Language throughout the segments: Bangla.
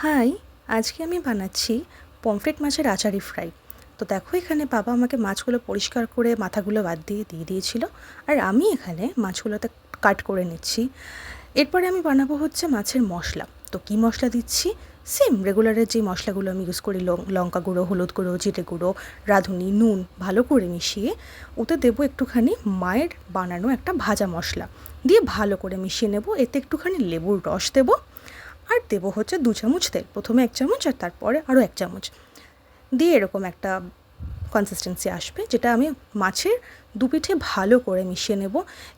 হাই, আজকে আমি বানাচ্ছি পমফ্রেট মাছের আচারি ফ্রাই। তো দেখো, এখানে বাবা আমাকে মাছগুলো পরিষ্কার করে মাথাগুলো বাদ দিয়ে দিয়েছিল, আর আমি এখানে মাছগুলোতে কাট করে নিচ্ছি। এরপরে আমি বানাবো হচ্ছে মাছের মশলা। তো কী মশলা দিচ্ছি? সেম রেগুলারের যে মশলাগুলো আমি ইউজ করি, লঙ্কা গুঁড়ো, হলুদ গুঁড়ো, জিরে গুঁড়ো, রাঁধুনি, নুন ভালো করে মিশিয়ে ওতে দেবো একটুখানি মায়ের বানানো একটা ভাজা মশলা দিয়ে ভালো করে মিশিয়ে নেব। এতে একটুখানি লেবুর রস দেবো, আর দেবো হচ্ছে 2 চামচ তেল। প্রথমে 1 চামচ আর তারপরে আরও 1 চামচ দিয়ে এরকম একটা কনসিস্টেন্সি আসবে, যেটা আমি মাছের দুপিঠে ভালো করে মিশিয়ে নেব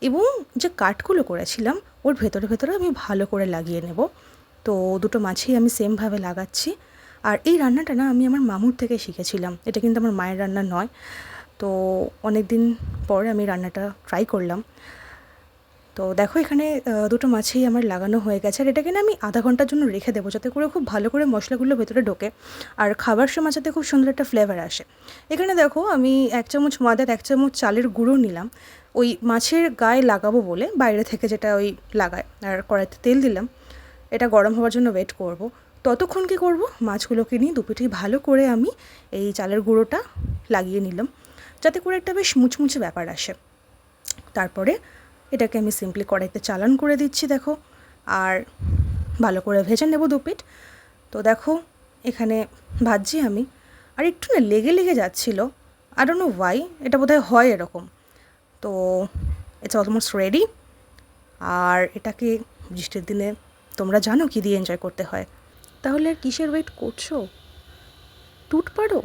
এবং যে কাটগুলো করেছিলাম ওর ভেতরে ভেতরে আমি ভালো করে লাগিয়ে নেব। তো দুটো মাছেই আমি সেমভাবে লাগাচ্ছি। আর এই রান্নাটা না আমি আমার মামুর থেকে শিখেছিলাম, এটা কিন্তু আমার মায়ের রান্না নয়। তো অনেক দিন পর আমি রান্নাটা ট্রাই করলাম। তো দেখো, এখানে দুটো মাছই আমার লাগানো হয়ে গেছে, আর এটাকে না আমি আধা ঘন্টার জন্য রেখে দেবো, যাতে করে খুব ভালো করে মশলাগুলো ভেতরে ঢোকে আর খাবার সময় যাতে খুব সুন্দর একটা ফ্লেভার আসে। এখানে দেখো, আমি 1 চামচ ময়দার 1 চামচ চালের গুঁড়ো নিলাম ওই মাছের গায়ে লাগাবো বলে, বাইরে থেকে যেটা ওই লাগায়, আর কড়াইতে তেল দিলাম। এটা গরম হওয়ার জন্য ওয়েট করব। ততক্ষণ কী করব, মাছগুলোকে নিয়ে দুপিঠেই ভালো করে আমি এই চালের গুঁড়োটা লাগিয়ে নিলাম, যাতে করে একটা বেশ মুচমুচে ব্যাপার আসে। তারপরে এটাকে আমি সিম্পলি কড়াইতে চালান করে দিচ্ছি দেখো, আর ভালো করে ভেজে নেব দুপিঠ। তো দেখো, এখানে ভাজছি আমি, আর একটু না লেগে লেগে যাচ্ছিলো, আই ডোন্ট নো ওয়াই, এটা বোধহয় হয় এরকম। তো ইটস অলমোস্ট রেডি। আর এটাকে বৃষ্টির দিনে তোমরা জানো কী দিয়ে এনজয় করতে হয়। তাহলে আর কিসের ওয়েট করছো? টুট পারো।